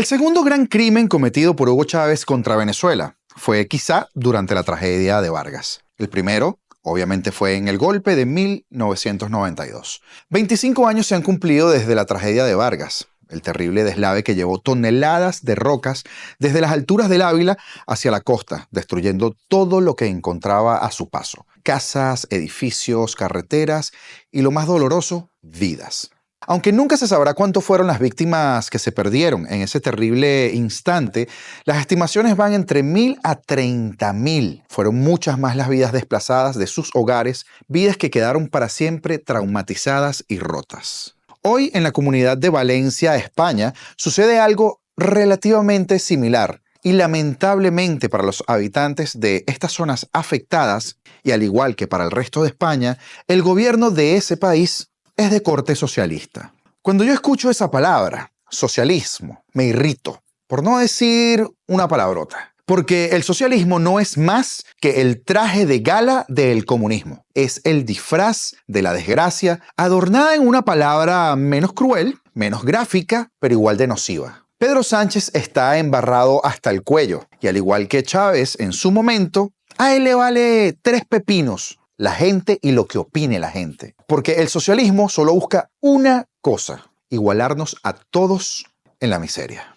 El segundo gran crimen cometido por Hugo Chávez contra Venezuela fue quizá durante la tragedia de Vargas. El primero, obviamente, fue en el golpe de 1992. 25 años se han cumplido desde la tragedia de Vargas, el terrible deslave que llevó toneladas de rocas desde las alturas del Ávila hacia la costa, destruyendo todo lo que encontraba a su paso: casas, edificios, carreteras y, lo más doloroso, vidas. Aunque nunca se sabrá cuánto fueron las víctimas que se perdieron en ese terrible instante, las estimaciones van entre 1.000 a 30.000. Fueron muchas más las vidas desplazadas de sus hogares, vidas que quedaron para siempre traumatizadas y rotas. Hoy, en la comunidad de Valencia, España, sucede algo relativamente similar. Y lamentablemente para los habitantes de estas zonas afectadas, y al igual que para el resto de España, el gobierno de ese país es de corte socialista. Cuando yo escucho esa palabra, socialismo, me irrito, por no decir una palabrota. Porque el socialismo no es más que el traje de gala del comunismo. Es el disfraz de la desgracia, adornada en una palabra menos cruel, menos gráfica, pero igual de nociva. Pedro Sánchez está embarrado hasta el cuello, y al igual que Chávez en su momento, a él le vale 3 pepinos la gente y lo que opine la gente. Porque el socialismo solo busca una cosa: igualarnos a todos en la miseria.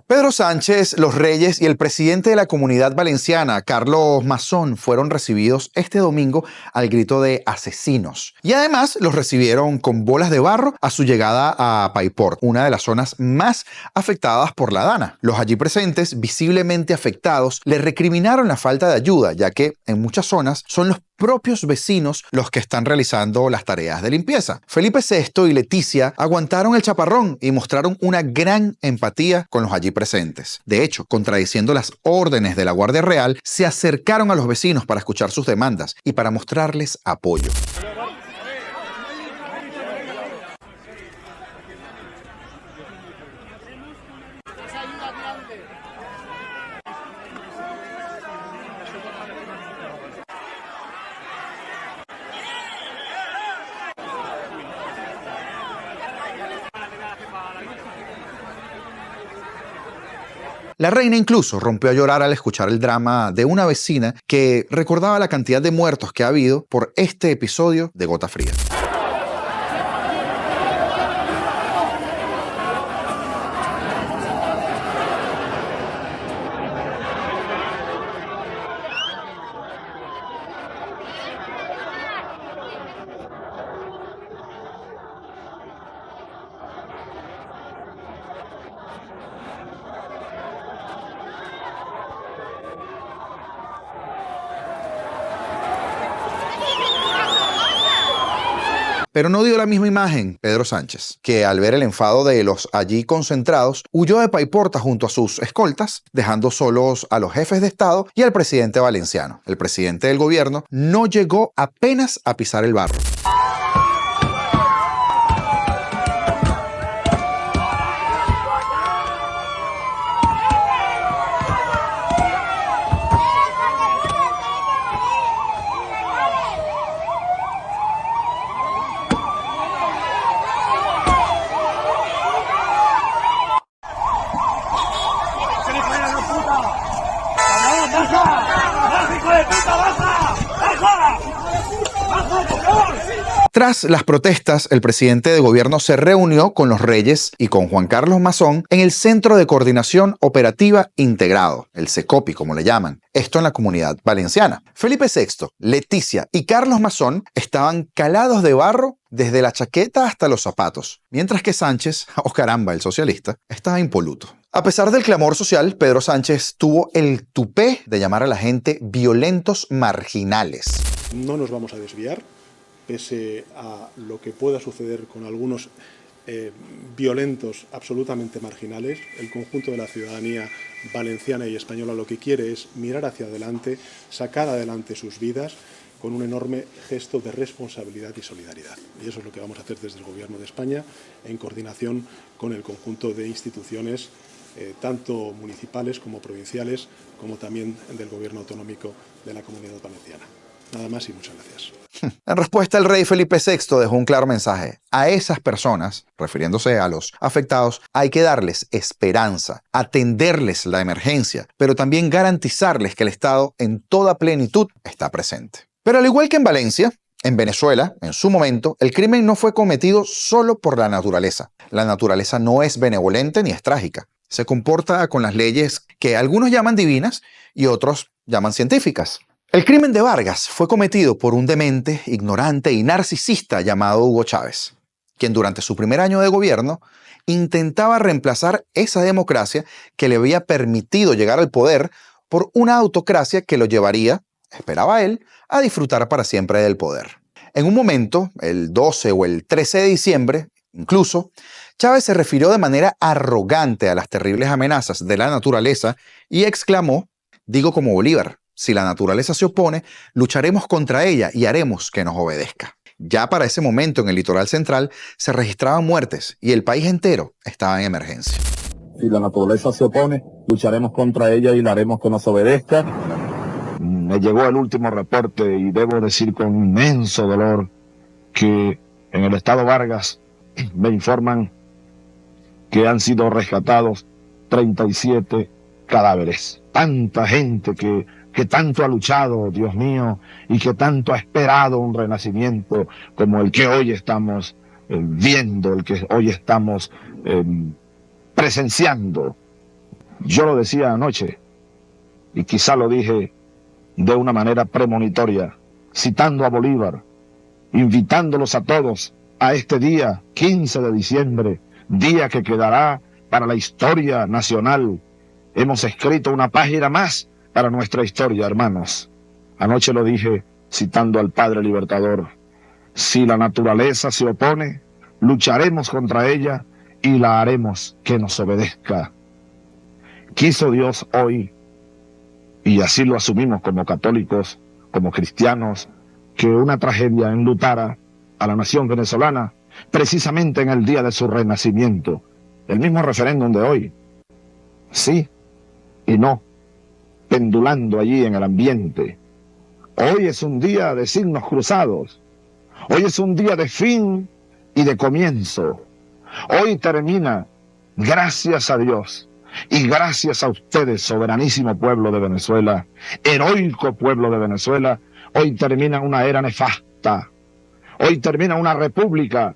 Pedro Sánchez, los Reyes y el presidente de la Comunidad Valenciana, Carlos Mazón, fueron recibidos este domingo al grito de asesinos. Y además los recibieron con bolas de barro a su llegada a Paiport, una de las zonas más afectadas por la Dana. Los allí presentes, visiblemente afectados, le recriminaron la falta de ayuda, ya que en muchas zonas son los propios vecinos los que están realizando las tareas de limpieza. Felipe VI y Leticia aguantaron el chaparrón y mostraron una gran empatía con los allí presentes. De hecho, contradiciendo las órdenes de la Guardia Real, se acercaron a los vecinos para escuchar sus demandas y para mostrarles apoyo. La reina incluso rompió a llorar al escuchar el drama de una vecina que recordaba la cantidad de muertos que ha habido por este episodio de Gota Fría. Pero no dio la misma imagen Pedro Sánchez, que al ver el enfado de los allí concentrados, huyó de Paiporta junto a sus escoltas, dejando solos a los jefes de Estado y al presidente valenciano. El presidente del gobierno no llegó apenas a pisar el barro. Tras las protestas, el presidente de gobierno se reunió con los Reyes y con Juan Carlos Mazón en el Centro de Coordinación Operativa Integrado, el CECOPI como le llaman, esto en la Comunidad Valenciana. Felipe VI, Leticia y Carlos Mazón estaban calados de barro desde la chaqueta hasta los zapatos, mientras que Sánchez, oh caramba, el socialista, estaba impoluto. A pesar del clamor social, Pedro Sánchez tuvo el tupé de llamar a la gente violentos marginales. No nos vamos a desviar, pese a lo que pueda suceder con algunos violentos absolutamente marginales. El conjunto de la ciudadanía valenciana y española lo que quiere es mirar hacia adelante, sacar adelante sus vidas con un enorme gesto de responsabilidad y solidaridad. Y eso es lo que vamos a hacer desde el Gobierno de España, en coordinación con el conjunto de instituciones, tanto municipales como provinciales, como también del Gobierno autonómico de la Comunidad Valenciana. Nada más y muchas gracias. En respuesta, el rey Felipe VI dejó un claro mensaje. A esas personas, refiriéndose a los afectados, hay que darles esperanza, atenderles la emergencia, pero también garantizarles que el Estado en toda plenitud está presente. Pero al igual que en Valencia, en Venezuela, en su momento, el crimen no fue cometido solo por la naturaleza. La naturaleza no es benevolente ni es trágica. Se comporta con las leyes que algunos llaman divinas y otros llaman científicas. El crimen de Vargas fue cometido por un demente, ignorante y narcisista llamado Hugo Chávez, quien durante su primer año de gobierno intentaba reemplazar esa democracia que le había permitido llegar al poder por una autocracia que lo llevaría, esperaba él, a disfrutar para siempre del poder. En un momento, el 12 o el 13 de diciembre, incluso, Chávez se refirió de manera arrogante a las terribles amenazas de la naturaleza y exclamó: digo como Bolívar, si la naturaleza se opone, lucharemos contra ella y haremos que nos obedezca. Ya para ese momento en el litoral central se registraban muertes y el país entero estaba en emergencia. Si la naturaleza se opone, lucharemos contra ella y la haremos que nos obedezca. Me llegó el último reporte y debo decir con inmenso dolor que en el estado Vargas me informan que han sido rescatados 37 cadáveres. Tanta gente que tanto ha luchado, Dios mío, y que tanto ha esperado un renacimiento como el que hoy estamos viendo, el que hoy estamos presenciando. Yo lo decía anoche, y quizá lo dije de una manera premonitoria, citando a Bolívar, invitándolos a todos a este día, 15 de diciembre, día que quedará para la historia nacional. Hemos escrito una página más para nuestra historia, hermanos. Anoche lo dije citando al Padre Libertador. Si la naturaleza se opone, lucharemos contra ella y la haremos que nos obedezca. Quiso Dios hoy, y así lo asumimos como católicos, como cristianos, que una tragedia enlutara a la nación venezolana precisamente en el día de su renacimiento. El mismo referéndum de hoy. Sí y no, pendulando allí en el ambiente. Hoy es un día de signos cruzados. Hoy es un día de fin y de comienzo. Hoy termina, gracias a Dios y gracias a ustedes, soberanísimo pueblo de Venezuela, heroico pueblo de Venezuela, hoy termina una era nefasta. Hoy termina una república,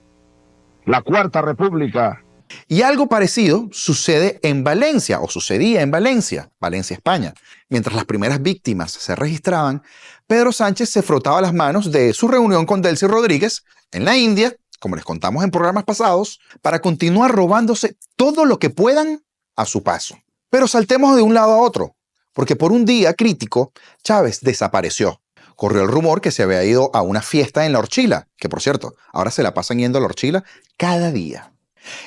la Cuarta República. Y algo parecido sucede en Valencia, o sucedía en Valencia, España. Mientras las primeras víctimas se registraban, Pedro Sánchez se frotaba las manos de su reunión con Delcy Rodríguez en la India, como les contamos en programas pasados, para continuar robándose todo lo que puedan a su paso. Pero saltemos de un lado a otro, porque por un día crítico, Chávez desapareció. Corrió el rumor que se había ido a una fiesta en La Orchila, que por cierto, ahora se la pasan yendo a La Orchila cada día.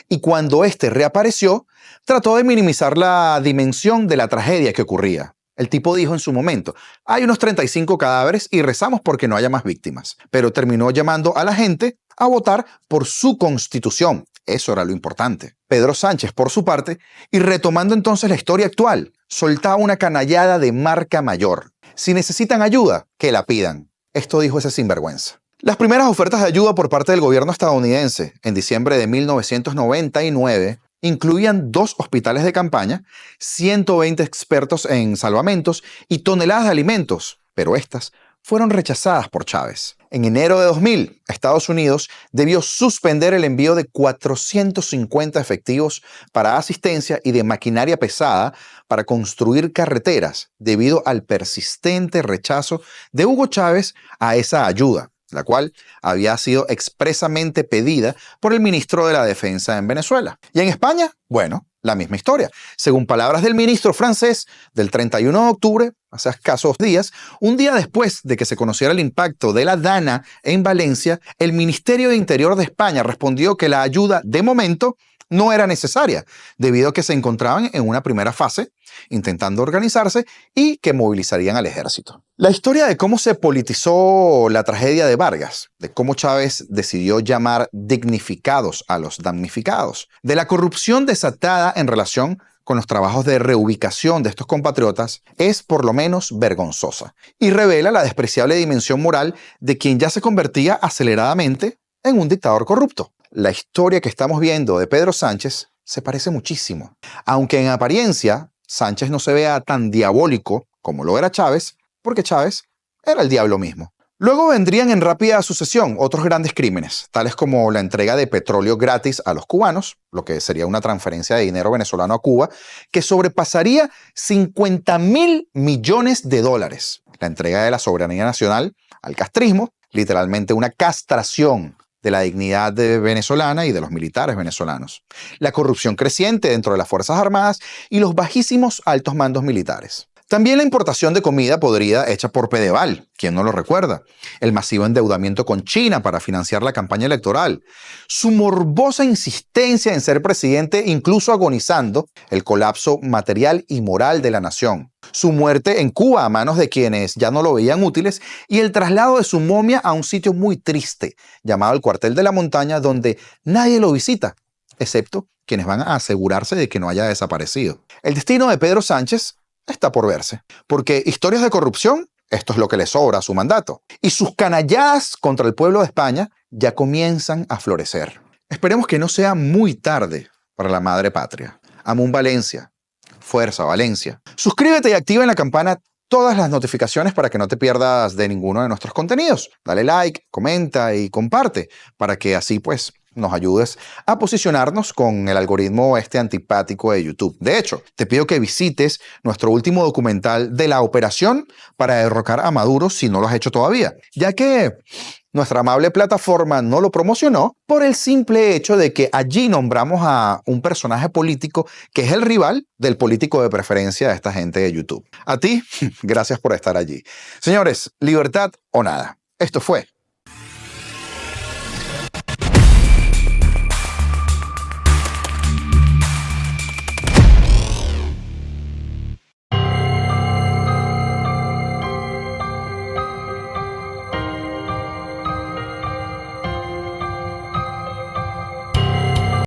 Y cuando este reapareció, trató de minimizar la dimensión de la tragedia que ocurría. El tipo dijo en su momento: hay unos 35 cadáveres y rezamos porque no haya más víctimas. Pero terminó llamando a la gente a votar por su constitución. Eso era lo importante. Pedro Sánchez, por su parte, y retomando entonces la historia actual, soltaba una canallada de marca mayor. Si necesitan ayuda, que la pidan. Esto dijo ese sinvergüenza. Las primeras ofertas de ayuda por parte del gobierno estadounidense en diciembre de 1999 incluían 2 hospitales de campaña, 120 expertos en salvamentos y toneladas de alimentos, pero estas fueron rechazadas por Chávez. En enero de 2000, Estados Unidos debió suspender el envío de 450 efectivos para asistencia y de maquinaria pesada para construir carreteras debido al persistente rechazo de Hugo Chávez a esa ayuda, la cual había sido expresamente pedida por el ministro de la Defensa en Venezuela. Y en España, bueno, la misma historia. Según palabras del ministro francés, del 31 de octubre, hace escasos días, un día después de que se conociera el impacto de la DANA en Valencia, el Ministerio de Interior de España respondió que la ayuda, de momento, no era necesaria, debido a que se encontraban en una primera fase, intentando organizarse y que movilizarían al ejército. La historia de cómo se politizó la tragedia de Vargas, de cómo Chávez decidió llamar dignificados a los damnificados, de la corrupción desatada en relación con los trabajos de reubicación de estos compatriotas es por lo menos vergonzosa y revela la despreciable dimensión moral de quien ya se convertía aceleradamente en un dictador corrupto. La historia que estamos viendo de Pedro Sánchez se parece muchísimo. Aunque en apariencia Sánchez no se vea tan diabólico como lo era Chávez, porque Chávez era el diablo mismo. Luego vendrían en rápida sucesión otros grandes crímenes, tales como la entrega de petróleo gratis a los cubanos, lo que sería una transferencia de dinero venezolano a Cuba, que sobrepasaría 50.000 millones de dólares. La entrega de la soberanía nacional al castrismo, literalmente una castración de la dignidad venezolana y de los militares venezolanos. La corrupción creciente dentro de las Fuerzas Armadas y los bajísimos altos mandos militares. También la importación de comida podrida hecha por Pedeval, ¿quién no lo recuerda? El masivo endeudamiento con China para financiar la campaña electoral. Su morbosa insistencia en ser presidente, incluso agonizando, el colapso material y moral de la nación. Su muerte en Cuba a manos de quienes ya no lo veían útiles y el traslado de su momia a un sitio muy triste, llamado el Cuartel de la Montaña, donde nadie lo visita, excepto quienes van a asegurarse de que no haya desaparecido. El destino de Pedro Sánchez está por verse, porque historias de corrupción, esto es lo que le sobra a su mandato, y sus canalladas contra el pueblo de España ya comienzan a florecer. Esperemos que no sea muy tarde para la madre patria. Amun Valencia. Fuerza Valencia. Suscríbete y activa en la campana todas las notificaciones para que no te pierdas de ninguno de nuestros contenidos. Dale like, comenta y comparte para que así pues nos ayudes a posicionarnos con el algoritmo antipático de YouTube. De hecho, te pido que visites nuestro último documental de la operación para derrocar a Maduro si no lo has hecho todavía, ya que nuestra amable plataforma no lo promocionó por el simple hecho de que allí nombramos a un personaje político que es el rival del político de preferencia de esta gente de YouTube. A ti, gracias por estar allí. Señores, libertad o nada. Esto fue